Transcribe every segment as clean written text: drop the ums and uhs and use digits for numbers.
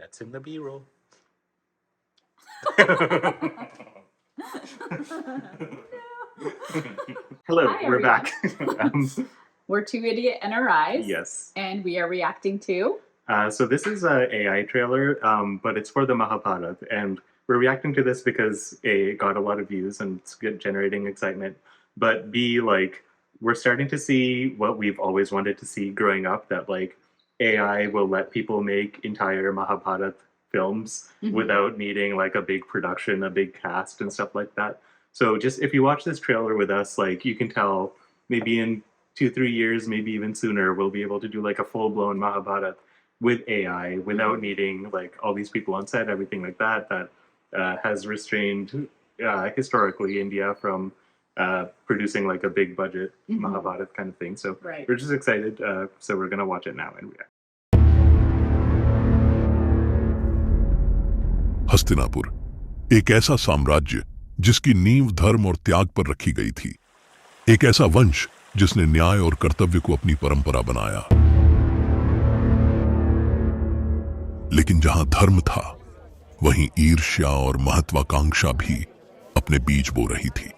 That's in the B-roll. Hello, Hi, we're everyone. back. We're two Idiot NRIs. Yes. And we are reacting to... So this is an AI trailer, but it's for the Mahabharat, and we're reacting to this because A, it got a lot of views and it's generating excitement, but B, like, we're starting to see what we've always wanted to see growing up, that like AI will let people make entire Mahabharat films without needing like a big production, a big cast and stuff like that. So just if you watch this trailer with us, like you can tell maybe in 2-3 years, maybe even sooner, we'll be able to do like a full-blown Mahabharat with AI without needing like all these people on set, everything like that, that has restrained historically India from producing like a big budget Mahabharat kind of thing. So we're just excited. So we're going to watch it now and react. Hastinapur, एक ऐसा साम्राज्य जिसकी नींव धर्म और त्याग पर रखी गई थी, एक ऐसा वंश जिसने न्याय और कर्तव्य को अपनी परंपरा बनाया। लेकिन जहां धर्म था, वहीं ईर्ष्या और महत्वाकांक्षा भी अपने बीज बो रही थी।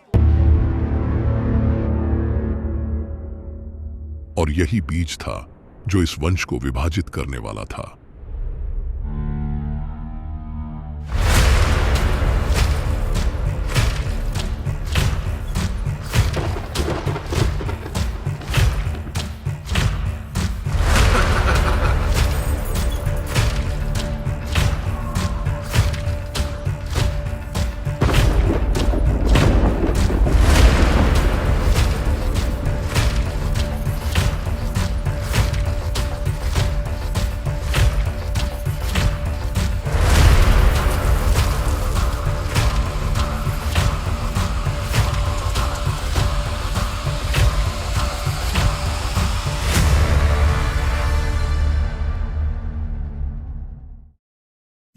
और यही बीज था जो इस वंश को विभाजित करने वाला था।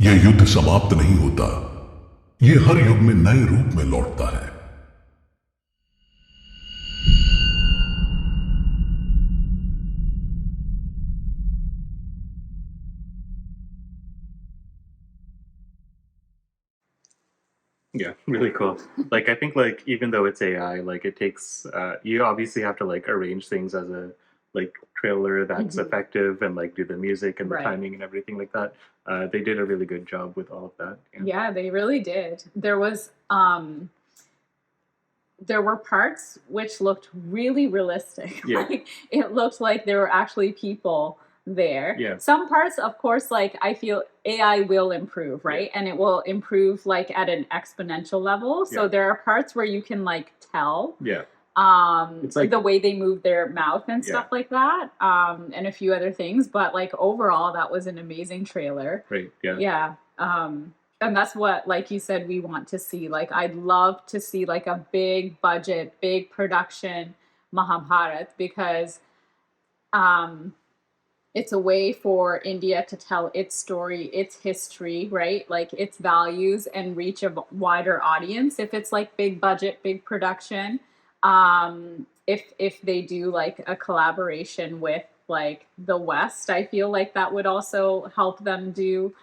यह युद्ध समाप्त नहीं होता, यह हर युग में नए रूप में लौटता है। Yeah, really cool. Like I think like even though it's AI, like it takes you obviously have to like arrange things as a like trailer that's effective and like do the music and the timing and everything like that. They did a really good job with all of that. Yeah, they really did. There were parts which looked really realistic. Yeah. Like, it looked like there were actually people there. Yeah. Some parts, of course, like I feel AI will improve, right? And it will improve like at an exponential level. So there are parts where you can like tell. Yeah. It's like the way they move their mouth and stuff like that, and a few other things. But like overall, that was an amazing trailer. Right. Yeah. Yeah. And that's what, like you said, we want to see. Like, I'd love to see like a big budget, big production Mahabharat, because it's a way for India to tell its story, its history, right? Like its values, and reach a wider audience. If it's like big budget, big production, if they do like a collaboration with like the West, I feel like that would also help them do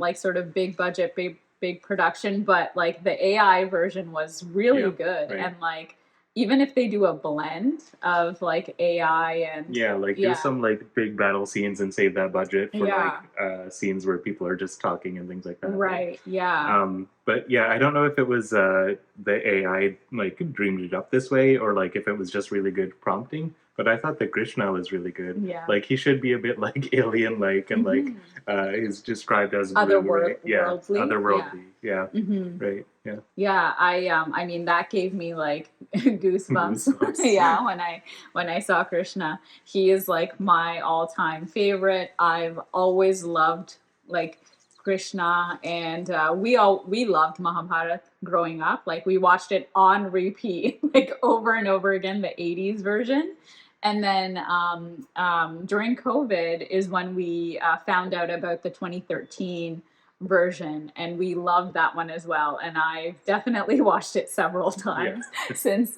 like sort of big budget, big production. But like the AI version was really good. And like, even if they do a blend of like AI and do some like big battle scenes and save that budget for like scenes where people are just talking and things like that. Right. Yeah. But yeah, I don't know if it was the AI like dreamed it up this way, or like if it was just really good prompting. But I thought that Krishna was really good. Yeah. Like he should be a bit like alien-like, and like is described as otherworldly. Otherworldly. Yeah. Right. Yeah. Yeah. I mean, that gave me like goosebumps. Yeah. When I saw Krishna, he is like my all-time favorite. I've always loved like Krishna, and we loved Mahabharat growing up. Like we watched it on repeat, like over and over again, the 80s version. And then during COVID is when we found out about the 2013 version, and we loved that one as well. And I've definitely watched it several times since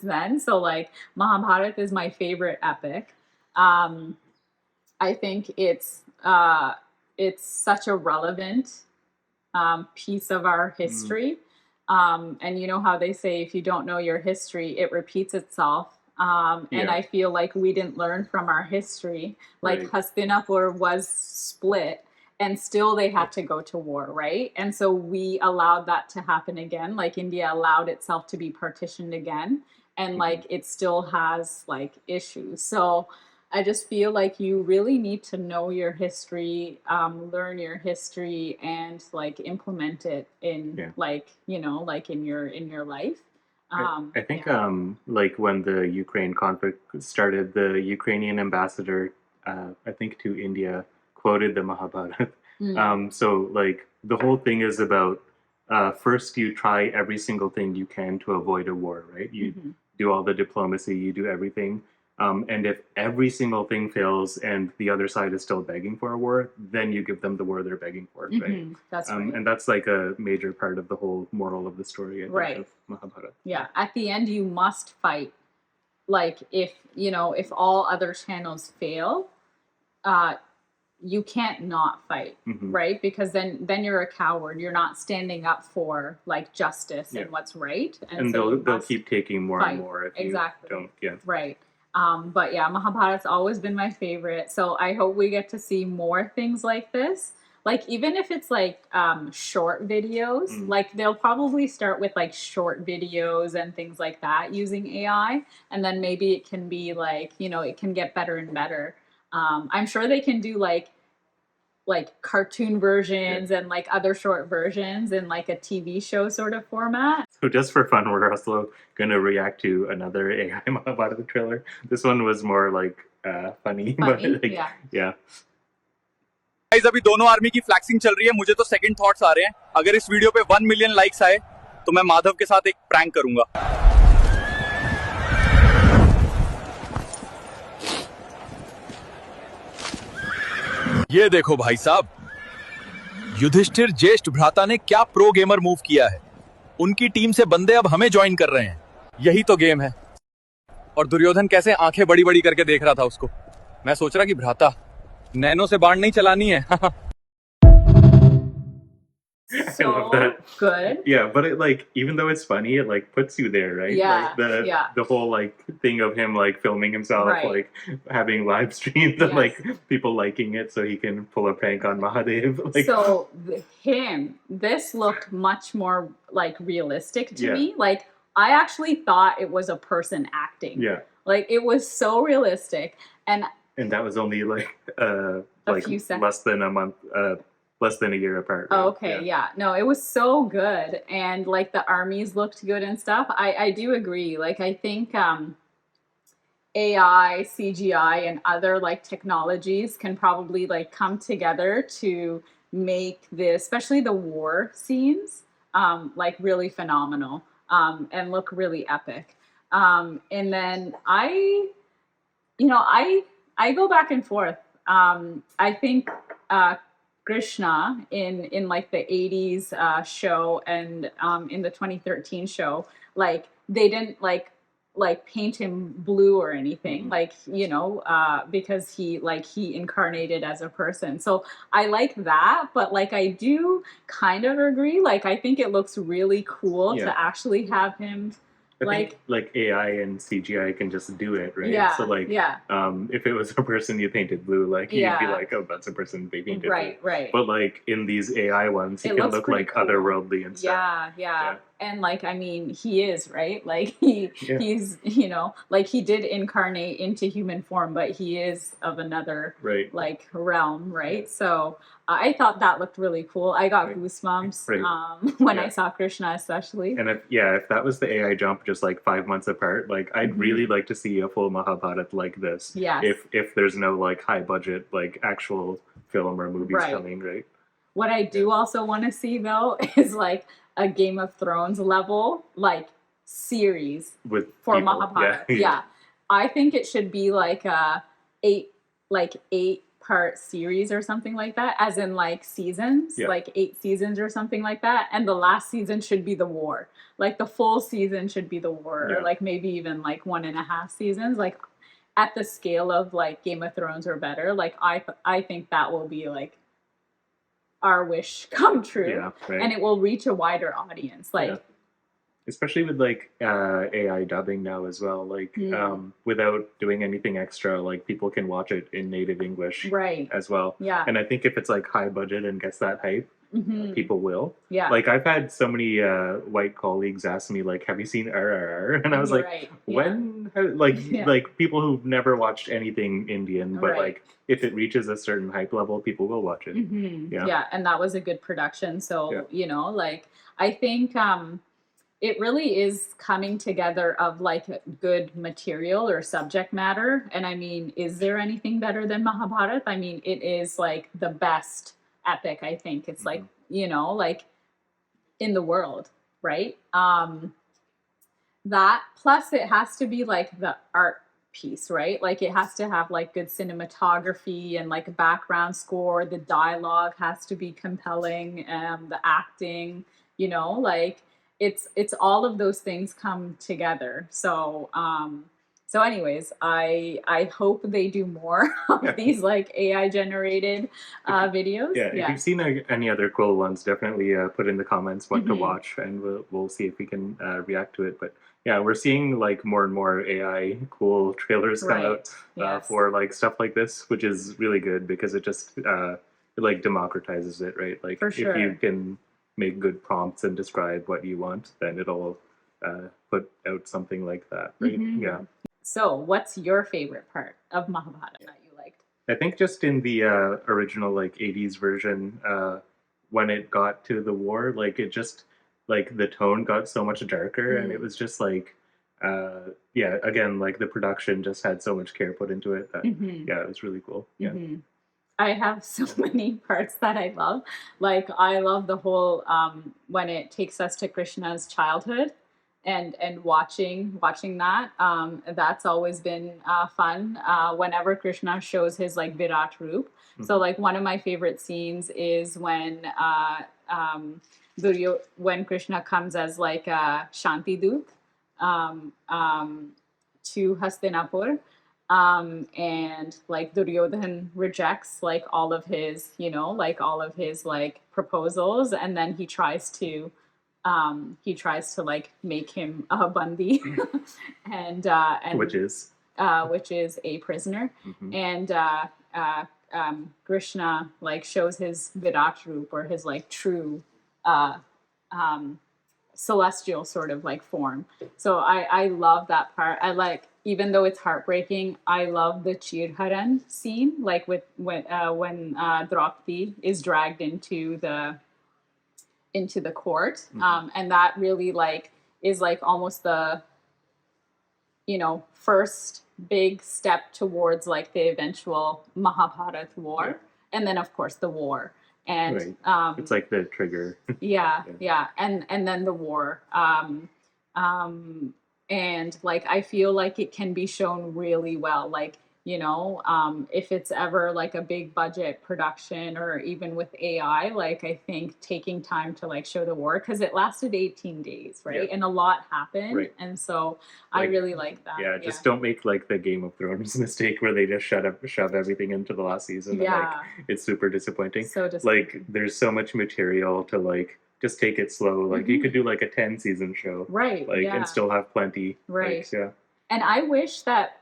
then. So like Mahabharat is my favorite epic. I think it's it's such a relevant piece of our history. And you know how they say, if you don't know your history, it repeats itself. And I feel like we didn't learn from our history. Like Hastinapur was split and still they had to go to war, right? And so we allowed that to happen again. Like India allowed itself to be partitioned again. And like it still has like issues. So I just feel like you really need to know your history, learn your history, and like implement it in like like in your life. I think like when the Ukraine conflict started, the Ukrainian ambassador, I think to India, quoted the Mahabharata. So like the whole thing is about first you try every single thing you can to avoid a war, right? You do all the diplomacy, you do everything. And if every single thing fails and the other side is still begging for a war, then you give them the war they're begging for, right? That's right. And that's like a major part of the whole moral of the story, I think, of Mahabharata. Yeah, at the end you must fight. Like if if all other channels fail, you can't not fight, right? Because then you're a coward. You're not standing up for like justice and what's right. And so they'll keep taking more and more if you don't. Yeah. Right. But yeah, Mahabharat's always been my favorite. So I hope we get to see more things like this. Like even if it's like short videos, like they'll probably start with like short videos and things like that using AI, and then maybe it can be like it can get better and better. I'm sure they can do like cartoon versions and like other short versions in like a TV show sort of format. So just for fun, we're also going to react to another AI Mahabharata trailer. This one was more like funny. But like, yeah. Guys अभी दोनों army की flexing चल रही है. मुझे तो second thoughts आ रहे हैं. अगर इस वीडियो पे 1 मिलियन लाइक्स आए तो मैं माधव के साथ एक प्रैंक करूंगा. ये देखो भाई साहब, युधिष्ठिर ज्येष्ठ भ्राता ने क्या प्रो गेमर मूव किया है. उनकी टीम से बंदे अब हमें ज्वाइन कर रहे हैं. यही तो गेम है. और दुर्योधन कैसे आंखें बड़ी बड़ी करके देख रहा था उसको. मैं सोच रहा कि भ्राता नैनो से बाण नहीं चलानी है. So I love that. Good. Yeah, but it like even though it's funny, it like puts you there, right? Yeah. Like the whole like thing of him like filming himself, like having live streams and like people liking it so he can pull a prank on Mahadev. Like, so this looked much more like realistic to me. Like I actually thought it was a person acting. Yeah. Like it was so realistic, and that was only like few seconds. less than a month. Less than a year apart. Right? Oh, okay, yeah. No, it was so good, and like the armies looked good and stuff. I do agree. Like I think AI, CGI, and other like technologies can probably like come together to make especially the war scenes, like really phenomenal, and look really epic. And then I go back and forth. I think Krishna in like the 80s show and in the 2013 show, like they didn't like paint him blue or anything, like because he incarnated as a person. So I like that, but like I do kind of agree. Like I think it looks really cool to actually have him. I think AI and CGI can just do it, right? Yeah. So like, if it was a person you painted blue, like you'd be like, oh, that's a person they painted blue. Right. But like in these AI ones, he can look like cool. Otherworldly and stuff. Yeah. And like, I mean, he is, right? Like he's like he did incarnate into human form, but he is of another like realm, right? So I thought that looked really cool. I got goosebumps when I saw Krishna, especially. And if that was the AI jump, just like 5 months apart, like I'd really like to see a full Mahabharat like this. Yeah. If there's no like high budget like actual film or movies coming, right? What I do also want to see though is like a Game of Thrones level like series for Mahabharata. Yeah. I think it should be like a 8-part series or something like that, as in like seasons, like 8 seasons or something like that, and the last season should be the war. Like the full season should be the war, or like maybe even like 1.5 seasons, like at the scale of like Game of Thrones or better. Like I think that will be like our wish come true, Yeah, right. and it will reach a wider audience. Like, Yeah. Especially with like AI dubbing now as well. Like without doing anything extra, like people can watch it in native English right. as well. Yeah. And I think if it's like high budget and gets that hype, people will. Yeah. Like I've had so many white colleagues ask me like, "Have you seen RRR?" And I was like, Right. "When?" Like Yeah. like people who've never watched anything Indian, but Right. like if it reaches a certain hype level, people will watch it. Yeah. Yeah, and that was a good production. So, Yeah. you know, like I think it really is coming together of like good material or subject matter. And I mean, is there anything better than Mahabharata? I mean, it is like the best epic, I think. It's like, you know, like in the world, right? That plus it has to be like the art piece, right? Like it has to have like good cinematography and like a background score. The dialogue has to be compelling, the acting, you know, like it's all of those things come together. So so anyways, I hope they do more of these like AI generated videos. Yeah, if you've seen any other cool ones, definitely put in the comments what to watch, and we'll see if we can react to it. But yeah, we're seeing like more and more AI cool trailers come out for like stuff like this, which is really good because it just it like democratizes it, right? Like if you can make good prompts and describe what you want, then it'll put out something like that, right? Yeah. So, what's your favorite part of Mahabharata that you liked? I think just in the original like 80s version, when it got to the war, like it just like the tone got so much darker, and it was just like yeah, again, like the production just had so much care put into it that yeah, it was really cool. Yeah. I have so many parts that I love. Like I love the whole when it takes us to Krishna's childhood and watching that. That's always been fun. Whenever Krishna shows his like Virat Roop. So like one of my favorite scenes is when when Krishna comes as like a Shanti Dut to Hastinapur. And like Duryodhan rejects like all of his, you know, like all of his like proposals, and then he tries to like make him a bandi, and Which is a prisoner, and Krishna like shows his Virat Roop, or his like true celestial sort of like form. So I love that part. I like, even though it's heartbreaking, I love the Chirharan scene, like with when Draupadi is dragged into the court, and that really like is like almost the, you know, first big step towards like the eventual Mahabharat war, and then of course the war. And it's like the trigger. yeah, and then the war, and like I feel like it can be shown really well, like, you know, if it's ever like a big budget production, or even with AI, like I think taking time to like show the war, because it lasted 18 days, right? And a lot happened, and so like, I really like that. Yeah, just don't make like the Game of Thrones mistake where they just shove everything into the last season. And, like, it's super disappointing. So like there's so much material to like just take it slow. Like you could do like a 10 season show, right? Like and still have plenty, right? Like, yeah. And I wish that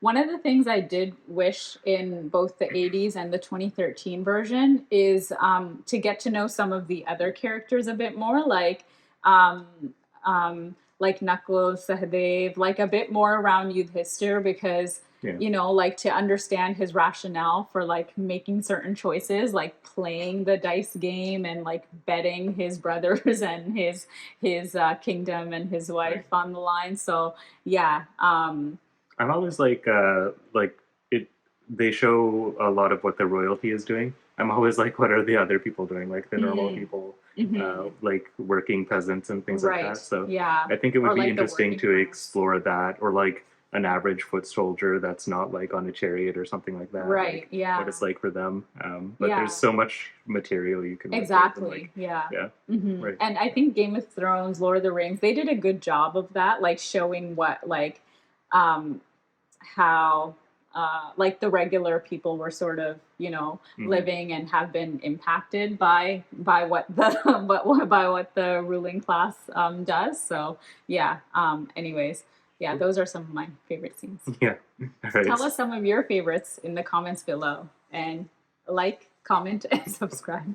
one of the things I did wish in both the 80s and the 2013 version is to get to know some of the other characters a bit more, like Nakul, Sahadev, like a bit more around Yudhishthir, because you know, like to understand his rationale for like making certain choices, like playing the dice game and like betting his brothers and his kingdom and his wife on the line. So yeah, I'm always like it. They show a lot of what the royalty is doing. I'm always like, what are the other people doing? Like the normal people, like working peasants and things like that. So I think it would be interesting to explore that, or like an average foot soldier that's not like on a chariot or something like that. Right. Like, what it's like for them. But there's so much material you can work with, and, like, right. And I think Game of Thrones, Lord of the Rings, they did a good job of that, like showing what like how like the regular people were sort of, you know, living and have been impacted by what the by what the ruling class does. So yeah. Anyways, yeah, those are some of my favorite scenes. Yeah. All right. Tell us some of your favorites in the comments below, and like, comment, and subscribe.